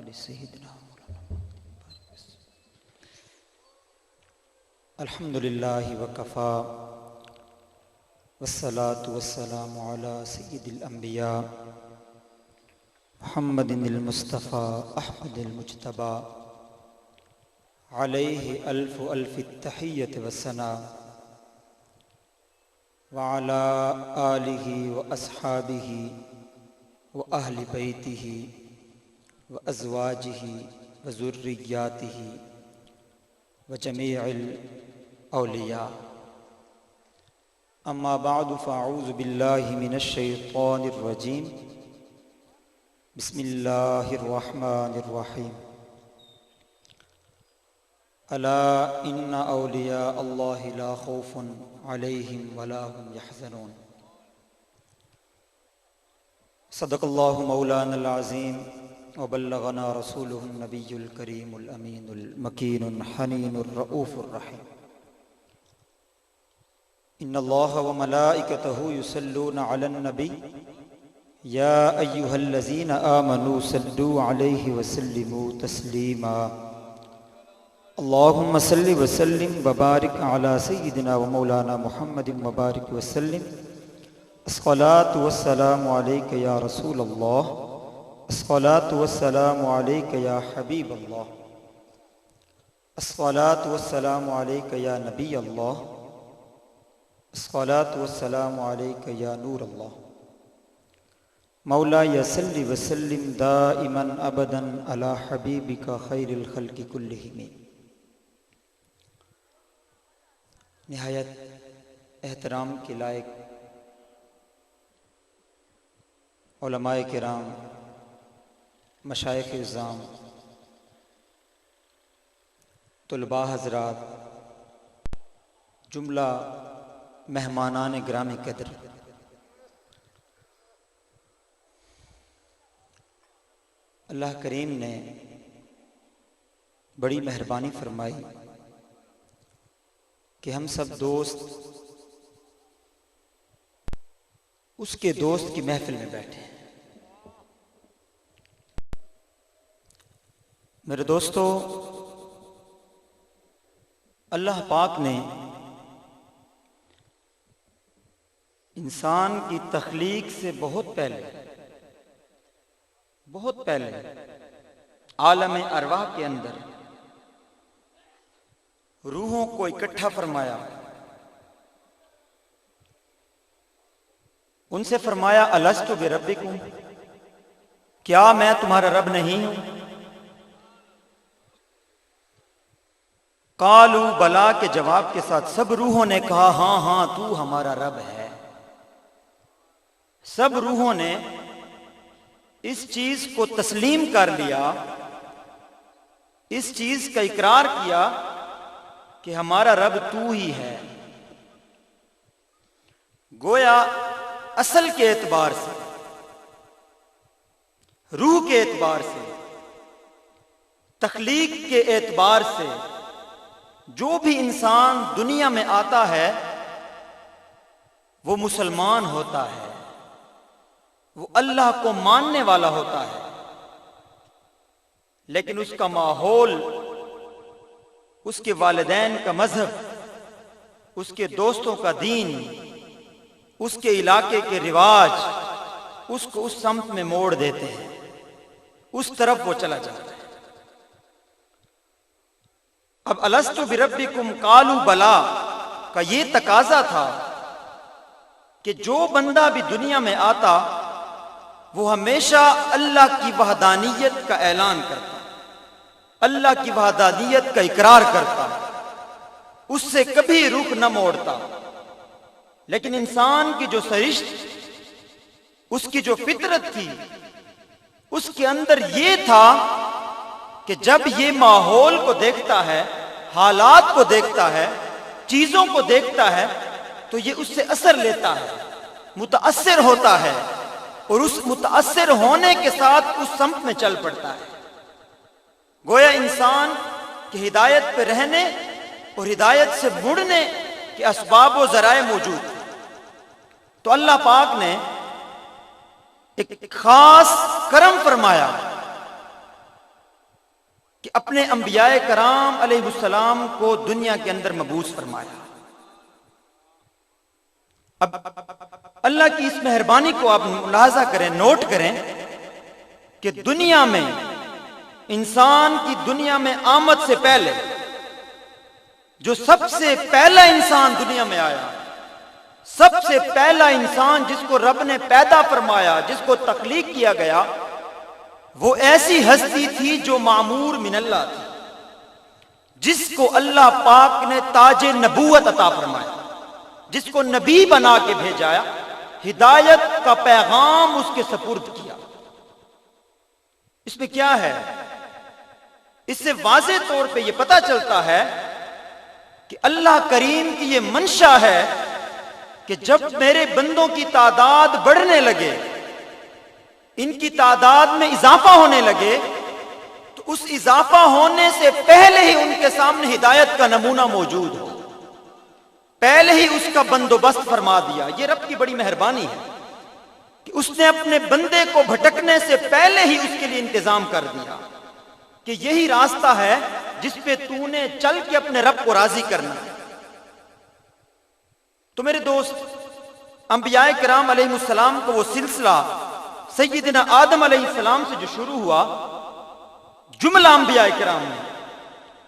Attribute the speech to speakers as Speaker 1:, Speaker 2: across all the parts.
Speaker 1: آل سیدنا الحمد للہ وکفا والصلاة والسلام علی سید الانبیاء محمد المصطفیٰ احمد المجتبی علیہ الف الف التحیۃ والثناء وعلی آلہ واصحابہ واہل بیتہ وازواجہ وذریاتہ وجمیع الاولیاء اما بعد فاعوذ باللہ من الشیطان الرجیم بسم اللہ الرحمن الرحیم الا ان اولیاء اللہ لا خوف علیہم ولا هم یحزنون صدق اللہ مولانا العظیم وبلغنا رسوله النبی الکریم الامین المکین الحنین الرؤوف الرحیم ان اللہ وملائکتہ یصلون علی النبی یا ایہا الذین آمنوا صلوا علیہ وسلموا تسلیما اللہم صل وسلم وبارک علی سیدنا ومولانا محمد وبارک وسلم الصلاة والسلام علیک یا رسول اللہ الصلاة والسلام علیک یا حبیب اللہ الصلاة والسلام علیک یا نبی اللہ الصلاة والسلام علیک یا نور اللہ مولا صل وسلم دائما ابدا علی حبیبک خیر الخلق کلہم۔ نہایت احترام کے لائق علماء کرام، مشائخ اعظام، طلباء حضرات، جملہ مہمانان گرامی قدر، اللہ کریم نے بڑی مہربانی فرمائی کہ ہم سب دوست اس کے دوست کی محفل میں بیٹھے ہیں۔ میرے دوستو، اللہ پاک نے انسان کی تخلیق سے بہت پہلے عالم ارواح کے اندر روحوں کو اکٹھا فرمایا، ان سے فرمایا الست بربکم، کیا میں تمہارا رب نہیں ہوں؟ قالوا بلا کے جواب کے ساتھ سب روحوں نے کہا ہاں ہاں تو ہمارا رب ہے۔ سب روحوں نے اس چیز کو تسلیم کر لیا، اس چیز کا اقرار کیا کہ ہمارا رب تو ہی ہے۔ گویا اصل کے اعتبار سے، روح کے اعتبار سے، تخلیق کے اعتبار سے جو بھی انسان دنیا میں آتا ہے وہ مسلمان ہوتا ہے، وہ اللہ کو ماننے والا ہوتا ہے، لیکن اس کا ماحول، اس کے والدین کا مذہب، اس کے دوستوں کا دین، اس کے علاقے کے رواج اس کو اس سمت میں موڑ دیتے ہیں، اس طرف وہ چلا جاتا ہے۔ اب الست بربکم قالوا بلا کا یہ تقاضا تھا کہ جو بندہ بھی دنیا میں آتا وہ ہمیشہ اللہ کی وحدانیت کا اعلان کرتا، اللہ کی وحدانیت کا اقرار کرتا، اس سے کبھی رخ نہ موڑتا۔ لیکن انسان کی جو سرشت، اس کی جو فطرت تھی، اس کے اندر یہ تھا کہ جب یہ ماحول کو دیکھتا ہے، حالات کو دیکھتا ہے، چیزوں کو دیکھتا ہے تو یہ اس سے اثر لیتا ہے، متاثر ہوتا ہے، اور اس متاثر ہونے کے ساتھ اس سمت میں چل پڑتا ہے۔ گویا انسان کی ہدایت پہ رہنے اور ہدایت سے مڑنے کے اسباب و ذرائع موجود ہیں۔ تو اللہ پاک نے ایک خاص کرم فرمایا کہ اپنے انبیاء کرام علیہ السلام کو دنیا کے اندر مبعوث فرمایا۔ اب اللہ کی اس مہربانی کو آپ ملاحظہ کریں، نوٹ کریں کہ دنیا میں انسان کی دنیا میں آمد سے پہلے جو سب سے پہلا انسان دنیا میں آیا، سب سے پہلا انسان جس کو رب نے پیدا فرمایا، جس کو تخلیق کیا گیا، وہ ایسی ہستی تھی جو معمور من اللہ تھی، جس کو اللہ پاک نے تاج نبوت عطا فرمایا، جس کو نبی بنا کے بھیجایا، ہدایت کا پیغام اس کے سپرد کیا۔ اس میں کیا ہے؟ اس سے واضح طور پہ یہ پتہ چلتا ہے کہ اللہ کریم کی یہ منشا ہے کہ جب میرے بندوں کی تعداد بڑھنے لگے، ان کی تعداد میں اضافہ ہونے لگے، تو اس اضافہ ہونے سے پہلے ہی ان کے سامنے ہدایت کا نمونہ موجود ہو، پہلے ہی اس کا بندوبست فرما دیا۔ یہ رب کی بڑی مہربانی ہے کہ اس نے اپنے بندے کو بھٹکنے سے پہلے ہی اس کے لیے انتظام کر دیا کہ یہی راستہ ہے جس پہ تو نے چل کے اپنے رب کو راضی کرنا ہے۔ تو میرے دوست، انبیاء کرام علیہ السلام کو وہ سلسلہ سیدنا آدم علیہ السلام سے جو شروع ہوا، جملہ انبیاء کرام نے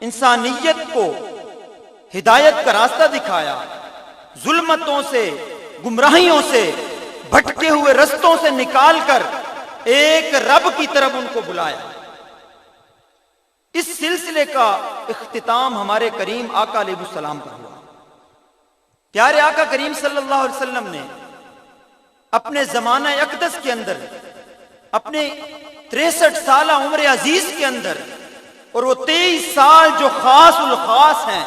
Speaker 1: انسانیت کو ہدایت کا راستہ دکھایا، ظلمتوں سے، گمراہیوں سے، بھٹکے ہوئے رستوں سے نکال کر ایک رب کی طرف ان کو بلایا۔ اس سلسلے کا اختتام ہمارے کریم آقا علیہ السلام پر ہوا۔ پیارے آقا کریم صلی اللہ علیہ وسلم نے اپنے زمانہ اقدس کے اندر، اپنے 63 سالہ عمر عزیز کے اندر، اور وہ 23 سال جو خاص الخاص ہیں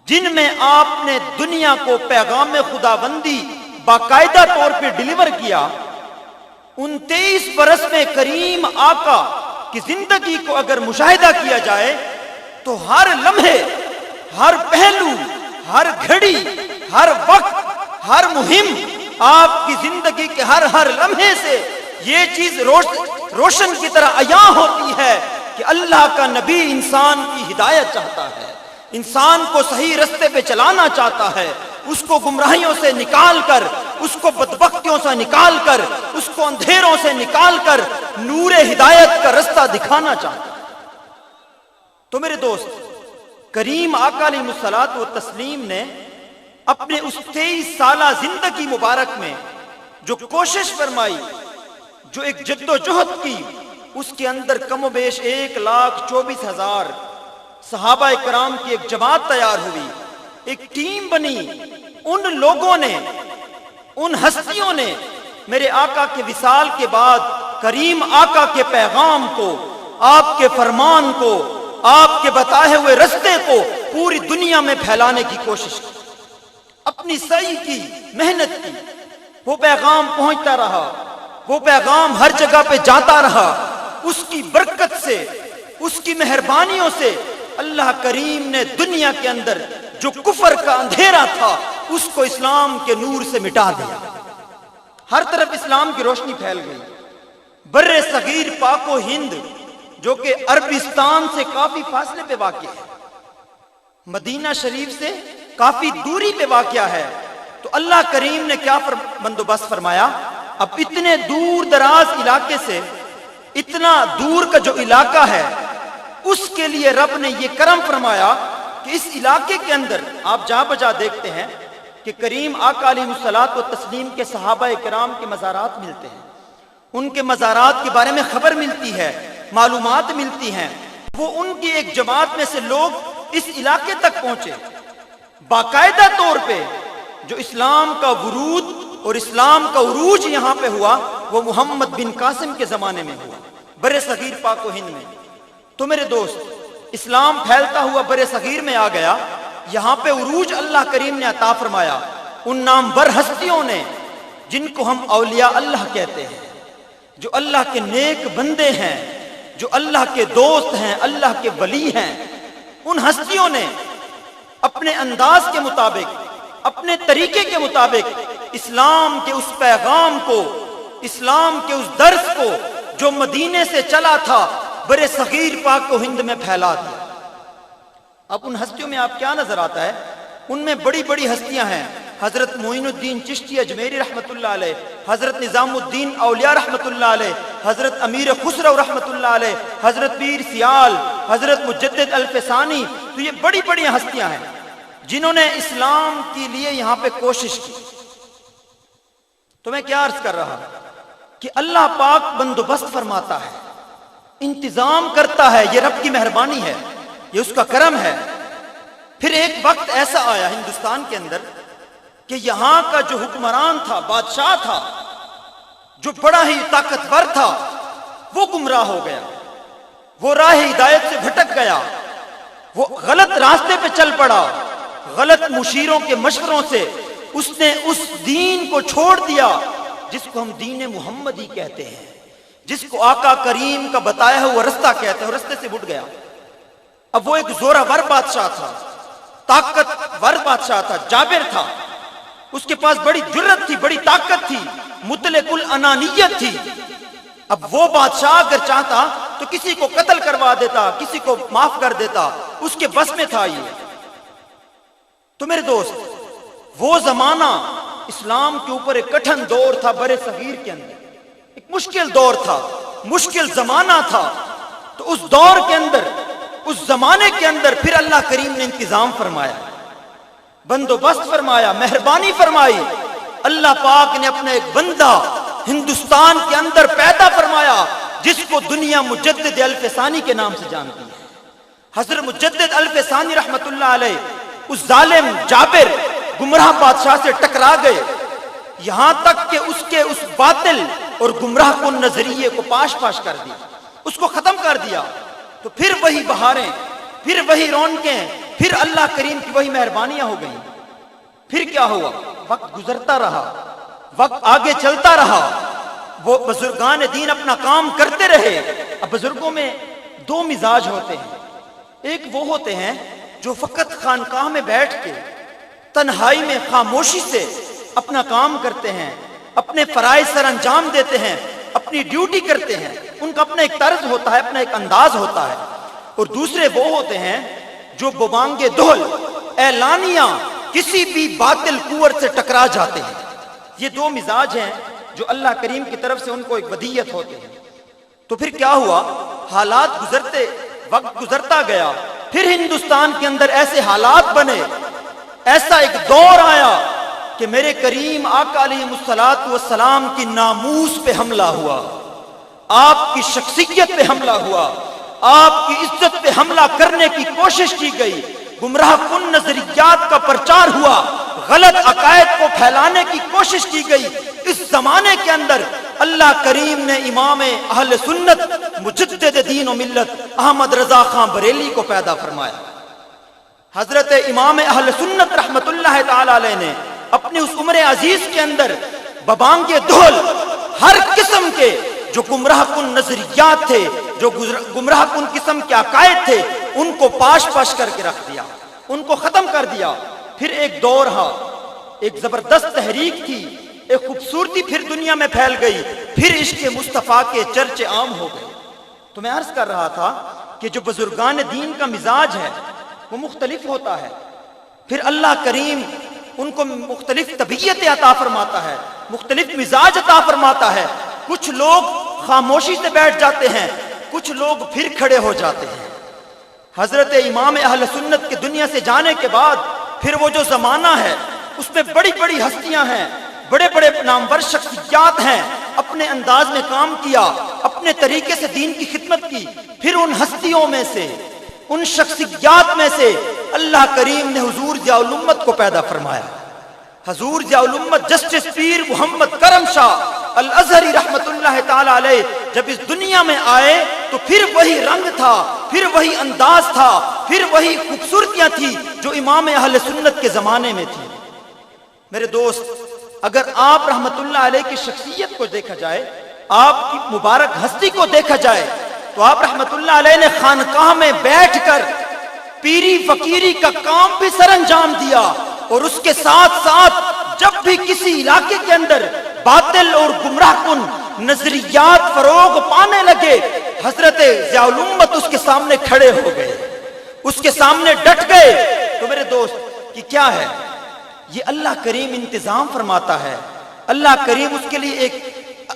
Speaker 1: جن میں آپ نے دنیا کو پیغام خداوندی باقاعدہ طور پہ ڈیلیور کیا، ان 23 برس میں کریم آقا کی زندگی کو اگر مشاہدہ کیا جائے تو ہر لمحے، ہر پہلو، ہر گھڑی، ہر وقت، ہر مہم، آپ کی زندگی کے ہر لمحے سے یہ چیز روشن کی طرح عیاں ہوتی ہے کہ اللہ کا نبی انسان کی ہدایت چاہتا ہے، انسان کو صحیح رستے پہ چلانا چاہتا ہے، اس کو گمراہیوں سے نکال کر، اس کو بدبختیوں سے نکال کر، اس کو اندھیروں سے نکال کر نور ہدایت کا رستہ دکھانا چاہتا ہے۔ تو میرے دوست، کریم آقا علیہ الصلوۃ والتسلیم نے اپنے اس 23 سالہ زندگی مبارک میں جو کوشش فرمائی، جو ایک جد و جہد کی، اس کے اندر کم و بیش 1,24,000 صحابہ کرام کی ایک جماعت تیار ہوئی، ایک ٹیم بنی۔ ان لوگوں نے، ان ہستیوں نے میرے آقا کے وصال کے بعد کریم آقا کے پیغام کو، آپ کے فرمان کو، آپ کے بتائے ہوئے رستے کو پوری دنیا میں پھیلانے کی کوشش کی، اپنی سعی کی، محنت کی۔ وہ پیغام پہنچتا رہا، وہ پیغام ہر جگہ پہ جاتا رہا۔ اس کی برکت سے، اس کی مہربانیوں سے اللہ کریم نے دنیا کے اندر جو کفر کا اندھیرا تھا اس کو اسلام کے نور سے مٹا دیا۔ ہر طرف اسلام کی روشنی پھیل گئی۔ بر صغیر پاک و ہند جو کہ عربستان سے کافی فاصلے پہ واقع ہے، مدینہ شریف سے کافی دوری پہ واقع ہے، تو اللہ کریم نے کیا بندوبست فرمایا؟ اب اتنے دور دراز علاقے سے، اتنا دور کا جو علاقہ ہے، اس کے لیے رب نے یہ کرم فرمایا کہ اس علاقے کے اندر آپ جا بجا دیکھتے ہیں کہ کریم آقا علیہ الصلوۃ والتسلیم کے صحابہ کرام کے مزارات ملتے ہیں، ان کے مزارات کے بارے میں خبر ملتی ہے، معلومات ملتی ہیں۔ وہ ان کی ایک جماعت میں سے لوگ اس علاقے تک پہنچے، باقاعدہ طور پہ جو اسلام کا ورود اور اسلام کا عروج یہاں پہ ہوا وہ محمد بن قاسم کے زمانے میں ہوا، بر صغیر پاک و ہند میں۔ تو میرے دوست، اسلام پھیلتا ہوا بر صغیر میں آ گیا، یہاں پہ عروج اللہ کریم نے عطا فرمایا ان نامور ہستیوں نے جن کو ہم اولیاء اللہ کہتے ہیں، جو اللہ کے نیک بندے ہیں، جو اللہ کے دوست ہیں، اللہ کے ولی ہیں۔ ان ہستیوں نے اپنے انداز کے مطابق، اپنے طریقے کے مطابق اسلام کے اس پیغام کو، اسلام کے اس درس کو جو مدینے سے چلا تھا، بر صغیر پاک و ہند میں پھیلا دیا۔ اب ان ہستیوں میں آپ کیا نظر آتا ہے؟ ان میں بڑی بڑی ہستیاں ہیں، حضرت معین الدین چشتی اجمیری رحمۃ اللہ علیہ، حضرت نظام الدین اولیاء رحمۃ اللہ علیہ، حضرت امیر خسرو رحمۃ اللہ علیہ، حضرت پیر سیال، حضرت مجدد الفسانی۔ تو یہ بڑی بڑی ہستیاں ہیں جنہوں نے اسلام کے لیے یہاں پہ کوشش کی۔ تو میں کیا عرض کر رہا کہ اللہ پاک بندوبست فرماتا ہے، انتظام کرتا ہے، یہ رب کی مہربانی ہے، یہ اس کا کرم ہے۔ پھر ایک وقت ایسا آیا ہندوستان کے اندر کہ یہاں کا جو حکمران تھا، بادشاہ تھا، جو بڑا ہی طاقتور تھا، وہ گمراہ ہو گیا، وہ راہ ہدایت سے بھٹک گیا، وہ غلط راستے پہ چل پڑا، غلط مشیروں کے مشوروں سے اس نے اس دین کو چھوڑ دیا جس کو ہم دین محمدی کہتے ہیں، جس کو آقا کریم کا بتایا ہوا رستہ کہتے ہیں، رستے سے بھٹ گیا۔ اب وہ ایک زورآور بادشاہ تھا، طاقتور بادشاہ تھا، جابر تھا، اس کے پاس بڑی جرت تھی، بڑی طاقت تھی، مطلق الانانیت تھی۔ اب وہ بادشاہ اگر چاہتا تو کسی کو قتل کروا دیتا، کسی کو معاف کر دیتا، اس کے بس میں تھا یہ۔ تو میرے دوست، وہ زمانہ اسلام کے اوپر ایک کٹھن دور تھا، بر صغیر کے اندر ایک مشکل دور تھا، مشکل زمانہ تھا۔ تو اس دور کے اندر، اس زمانے کے اندر پھر اللہ کریم نے انتظام فرمایا، بندوبست فرمایا، مہربانی فرمائی۔ اللہ پاک نے اپنا ایک بندہ ہندوستان کے اندر پیدا فرمایا جس کو دنیا مجدد الفسانی کے نام سے جانتی ہے۔ حضرت مجدد الفسانی رحمت اللہ علیہ اس ظالم جابر گمراہ بادشاہ سے ٹکرا گئے، یہاں تک کہ اس کے اس باطل اور گمراہ کن نظریے کو پاش پاش کر دیا، اس کو ختم کر دیا۔ تو پھر وہی بہاریں، پھر وہی رونقیں، پھر اللہ کریم کی وہی مہربانیاں ہو گئیں۔ پھر کیا ہوا؟ وقت گزرتا رہا، وقت آگے چلتا رہا، وہ بزرگان دین اپنا کام کرتے رہے۔ اب بزرگوں میں دو مزاج ہوتے ہیں، ایک وہ ہوتے ہیں جو فقط خانقاہ میں بیٹھ کے تنہائی میں خاموشی سے اپنا کام کرتے ہیں، اپنے فرائض سر انجام دیتے ہیں، اپنی ڈیوٹی کرتے ہیں، ان کا اپنا ایک طرز ہوتا ہے، اپنا ایک انداز ہوتا ہے۔ اور دوسرے وہ ہوتے ہیں جو ببانگ دہل اعلانیہ کسی بھی باطل قوت سے ٹکرا جاتے ہیں۔ یہ دو مزاج ہیں جو اللہ کریم کی طرف سے ان کو ایک ودیت ہوتے ہیں۔ تو پھر کیا ہوا؟ حالات گزرتے، وقت گزرتا گیا، پھر ہندوستان کے اندر ایسے حالات بنے، ایسا ایک دور آیا کہ میرے کریم آقا علیہ الصلوۃ والسلام کی ناموس پہ حملہ ہوا، آپ کی شخصیت پہ حملہ ہوا، آپ کی عزت پہ حملہ کرنے کی کوشش کی گئی، گمراہ کن نظریات کا پرچار ہوا، غلط عقائد کو پھیلانے کی کوشش کی گئی۔ اس زمانے کے اندر اللہ کریم نے امام اہل سنت مجدد دین و ملت احمد رضا خان بریلی کو پیدا فرمایا۔ حضرت امام اہل سنت رحمت اللہ تعالی علیہ نے اپنی اس عمر عزیز کے اندر ببانگ دہل ہر قسم کے جو گمراہ کن نظریات تھے، جو گمراہ کن قسم کے عقائد تھے، ان کو پاش پاش کر کے رکھ دیا، ان کو ختم کر دیا۔ پھر ایک دور ہا، ایک زبردست تحریک تھی، ایک خوبصورتی پھر دنیا میں پھیل گئی، پھر عشق مصطفیٰ کے چرچے عام ہو گئے۔ تو میں عرض کر رہا تھا کہ جو بزرگان دین کا مزاج ہے وہ مختلف ہوتا ہے، پھر اللہ کریم ان کو مختلف طبیعت عطا فرماتا ہے، مختلف مزاج عطا فرماتا ہے۔ کچھ لوگ خاموشی سے بیٹھ جاتے ہیں، کچھ لوگ پھر کھڑے ہو جاتے ہیں۔ حضرت امام اہل سنت کے دنیا سے جانے کے بعد پھر وہ جو زمانہ ہے اس میں بڑی بڑی ہستیاں ہیں، بڑے بڑے نامور شخصیات ہیں، اپنے انداز میں کام کیا، اپنے طریقے سے دین کی خدمت کی۔ پھر ان ہستیوں میں سے، ان شخصیات میں سے اللہ کریم نے حضور ضیاء الامت کو پیدا فرمایا۔ حضور ضیاء الامت جسٹس پیر محمد کرم شاہ الازہری رحمت اللہ تعالی علیہ جب اس دنیا میں آئے تو پھر وہی رنگ تھا، پھر وہی انداز تھا، پھر وہی خوبصورتیاں تھی جو امام اہل سنت کے زمانے میں تھی۔ میرے دوست، اگر آپ رحمت اللہ علیہ کی شخصیت کو دیکھا جائے، آپ کی مبارک ہستی کو دیکھا جائے، تو آپ رحمت اللہ علیہ نے خانقاہ میں بیٹھ کر پیری فقیری کا کام بھی سر انجام دیا، اور اس کے ساتھ ساتھ جب بھی کسی علاقے کے اندر باطل اور گمراہ کن نظریات فروغ پانے لگے حضرت ضیاء الامت اس کے سامنے کھڑے ہو گئے، اس کے سامنے ڈٹ گئے۔ تو میرے دوست یہ کیا ہے؟ یہ اللہ کریم انتظام فرماتا ہے، اللہ کریم اس کے لیے ایک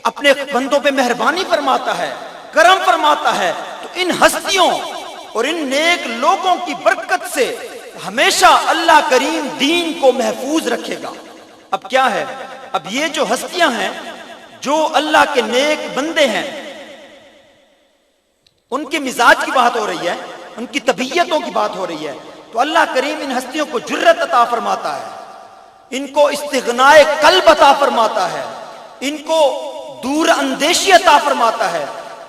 Speaker 1: اپنے بندوں پہ مہربانی فرماتا ہے، کرم فرماتا ہے۔ تو ان ہستیوں اور ان نیک لوگوں کی برکت سے ہمیشہ اللہ کریم دین کو محفوظ رکھے گا۔ اب کیا ہے؟ اب یہ جو ہستیاں ہیں، جو اللہ کے نیک بندے ہیں، ان کے مزاج کی بات ہو رہی ہے، ان کی طبیعتوں کی بات ہو رہی ہے، تو اللہ کریم ان ہستیوں کو جرت عطا فرماتا ہے، ان کو استغناء قلب عطا فرماتا ہے، ان کو دور اندیشی عطا فرماتا ہے،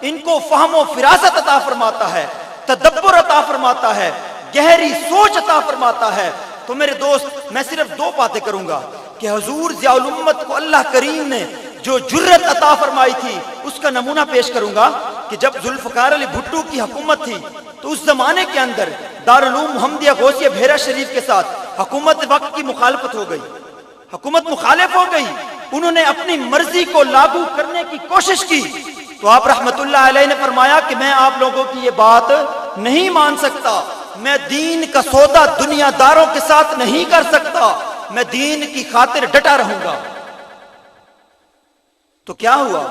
Speaker 1: ان کو فہم و فراست عطا فرماتا ہے، تدبر عطا فرماتا ہے، گہری سوچ عطا فرماتا ہے۔ تو میرے دوست میں صرف دو باتیں کروں گا کہ حضور ضیاء الامت کو اللہ کریم نے جو جرت عطا فرمائی تھی اس کا نمونہ پیش کروں گا کہ جب ذوالفقار علی بھٹو کی حکومت تھی تو اس زمانے کے اندر دارالعلوم محمدیہ غوثیہ بحیرہ شریف کے ساتھ حکومت وقت کی مخالفت ہو گئی، حکومت مخالف ہو گئی، انہوں نے اپنی مرضی کو لاگو کرنے کی کوشش کی۔ تو آپ رحمت اللہ علیہ نے فرمایا کہ میں آپ لوگوں کی یہ بات نہیں مان سکتا، میں دین کا سودا دنیا داروں کے ساتھ نہیں کر سکتا، میں دین کی خاطر ڈٹا رہوں گا۔ تو کیا ہوا؟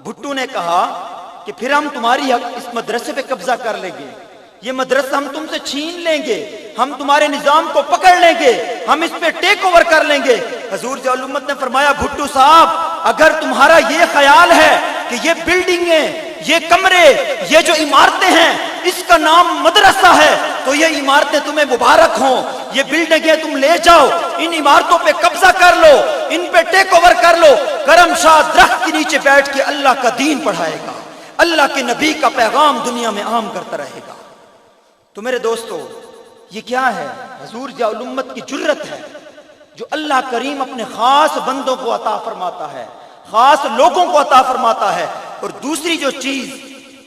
Speaker 1: بھٹو نے کہا کہ پھر ہم تمہاری اس مدرسے پہ قبضہ کر لیں گے، یہ مدرسہ ہم تم سے چھین لیں گے، ہم تمہارے نظام کو پکڑ لیں گے، ہم اس پہ ٹیک اوور کر لیں گے۔ حضور ضیاء الامت نے فرمایا بھٹو صاحب اگر تمہارا یہ خیال ہے کہ یہ بلڈنگیں، یہ کمرے، یہ جو عمارتیں ہیں اس کا نام مدرسہ ہے تو یہ عمارتیں تمہیں مبارک ہوں، یہ بلڈنگیں تم لے جاؤ، ان عمارتوں پہ قبضہ کر لو، ان پہ ٹیک اوور کر لو، کرم شاہ درخت کے نیچے بیٹھ کے اللہ کا دین پڑھائے گا، اللہ کے نبی کا پیغام دنیا میں عام کرتا رہے گا۔ تو میرے دوستو یہ کیا ہے؟ حضور ضیاء الامت کی جرت ہے جو اللہ کریم اپنے خاص بندوں کو عطا فرماتا ہے، خاص لوگوں کو عطا فرماتا ہے۔ اور دوسری جو چیز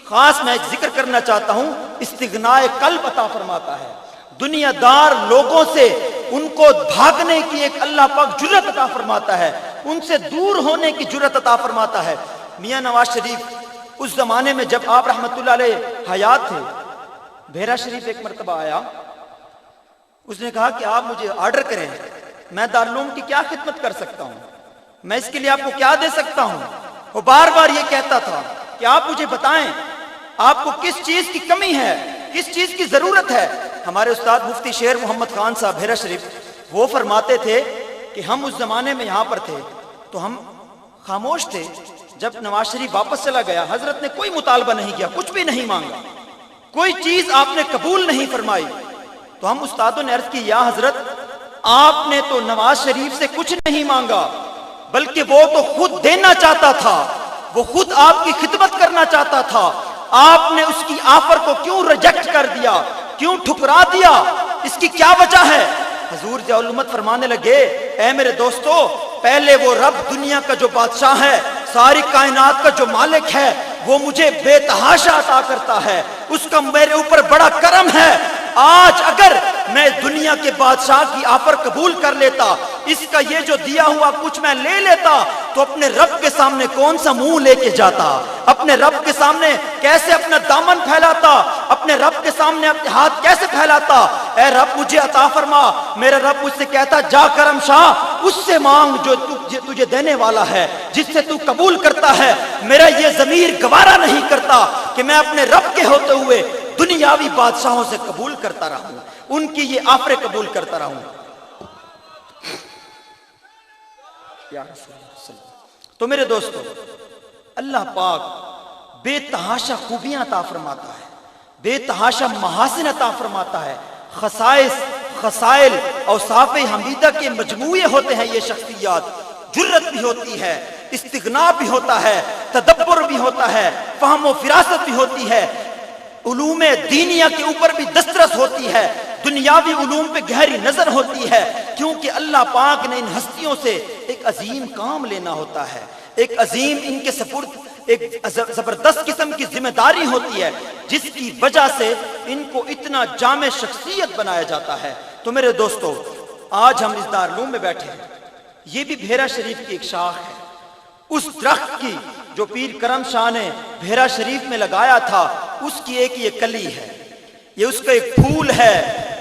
Speaker 1: خاص میں ذکر کرنا چاہتا ہوں، استغناء قلب عطا فرماتا ہے، دنیا دار لوگوں سے ان کو بھاگنے کی ایک اللہ پاک جرت عطا فرماتا ہے، ان سے دور ہونے کی جرت عطا فرماتا ہے۔ میاں نواز شریف اس زمانے میں جب آپ رحمت اللہ علیہ حیات تھے، بحیرہ شریف ایک مرتبہ آیا، اس نے کہا کہ آپ مجھے آرڈر کریں، میں دارالعلوم کی کیا خدمت کر سکتا ہوں، میں اس کے لیے آپ کو کیا دے سکتا ہوں۔ وہ بار بار یہ کہتا تھا کہ آپ مجھے بتائیں آپ کو کس چیز کی کمی ہے، کس چیز کی ضرورت ہے۔ ہمارے استاد مفتی شیر محمد خان صاحب بحیرہ شریف وہ فرماتے تھے کہ ہم اس زمانے میں یہاں پر تھے تو ہم خاموش تھے، جب نواز شریف واپس چلا گیا حضرت نے کوئی مطالبہ نہیں کیا، کچھ بھی نہیں مانگا، کوئی چیز آپ نے قبول نہیں فرمائی۔ تو ہم استادوں نے عرض کی یا حضرت آپ نے تو نواز شریف سے کچھ نہیں مانگا بلکہ وہ تو خود دینا چاہتا تھا، وہ خود آپ کی خدمت کرنا چاہتا تھا، آپ نے اس کی آفر کو کیوں ریجیکٹ کر دیا، کیوں ٹھکرا دیا، اس کی کیا وجہ ہے؟ حضور ضیاء الامت فرمانے لگے اے میرے دوستو پہلے وہ رب دنیا کا جو بادشاہ ہے، ساری کائنات کا جو مالک ہے، وہ مجھے بے تحاشا عطا کرتا ہے، اس کا میرے اوپر بڑا کرم ہے۔ آج اگر میں دنیا کے بادشاہ کی آفر قبول کر لیتا، اس کا یہ جو دیا ہوا کچھ میں لے لیتا تو اپنے رب کے سامنے کون سا منہ لے کے جاتا، اپنے رب کے سامنے کیسے اپنا دامن پھیلاتا، اپنے رب کے سامنے اپنے ہاتھ کیسے پھیلاتا۔ اے رب مجھے عطا فرما، میرا رب مجھ سے کہتا جا کرم شاہ اس سے مانگ جو تجھے دینے والا ہے، جس سے تو قبول کرتا ہے۔ میرا یہ ضمیر گوارا نہیں کرتا کہ میں اپنے رب کے ہوتے ہوئے دنیاوی بادشاہوں سے قبول کرتا رہوں، ان کی یہ آفریں قبول کرتا رہوں۔ تو میرے دوستو اللہ پاک بے تحاشا خوبیاں عطا فرماتا ہے، بے تحاشا محاسن عطا فرماتا ہے، خصائص، خصائل، اوصاف حمیدہ کے مجموعے ہوتے ہیں یہ شخصیات۔ جرت بھی ہوتی ہے، استغنا بھی ہوتا ہے، تدبر بھی ہوتا ہے، فہم و فراست بھی ہوتی ہے، علوم دینیہ کے اوپر بھی دسترس ہوتی ہے، دنیاوی علوم پہ گہری نظر ہوتی ہے، کیونکہ اللہ پاک نے ان ہستیوں سے ایک عظیم کام لینا ہوتا ہے، ایک عظیم ان کے سپرد ایک زبردست قسم کی ذمہ داری ہوتی ہے، جس کی وجہ سے ان کو اتنا جامع شخصیت بنایا جاتا ہے۔ تو میرے دوستو آج ہم اس دارالعلوم میں بیٹھے ہیں، یہ بھی بحیرہ شریف کی ایک شاخ ہے، اس درخت کی جو پیر کرم شاہ نے بھیرا شریف میں لگایا تھا، اس کی ایک یہ کلی ہے، یہ اس کا ایک پھول ہے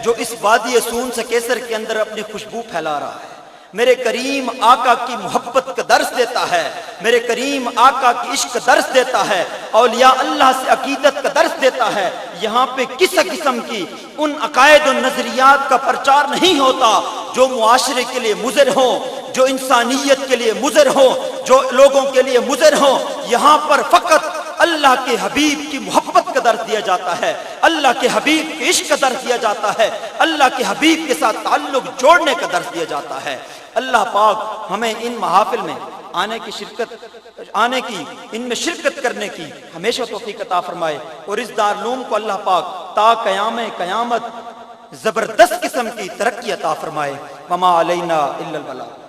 Speaker 1: جو اس وادی سون سے کیسر کے اندر اپنی خوشبو پھیلا رہا ہے۔ میرے کریم آقا کی محبت کا درس دیتا ہے، میرے کریم آقا کی عشق کا درس دیتا ہے، اولیاء اللہ سے عقیدت کا درس دیتا ہے۔ یہاں پہ کس قسم کی ان عقائد و نظریات کا پرچار نہیں ہوتا جو معاشرے کے لیے مضر ہوں، جو انسانیت کے لیے مضر ہوں، جو لوگوں کے لیے مضر ہوں۔ یہاں پر فقط اللہ کے حبیب کی محبت کا درس دیا جاتا ہے، اللہ کے حبیب کے عشق کا درس دیا جاتا ہے، اللہ کے حبیب کے ساتھ تعلق جوڑنے کا درس دیا جاتا ہے۔ اللہ پاک ہمیں ان محافل میں آنے کی ان میں شرکت کرنے کی ہمیشہ توفیق عطا فرمائے، اور اس دارالعلوم کو اللہ پاک تا قیام قیامت زبردست قسم کی ترقی عطا فرمائے۔ وما علینا الا البلاغ۔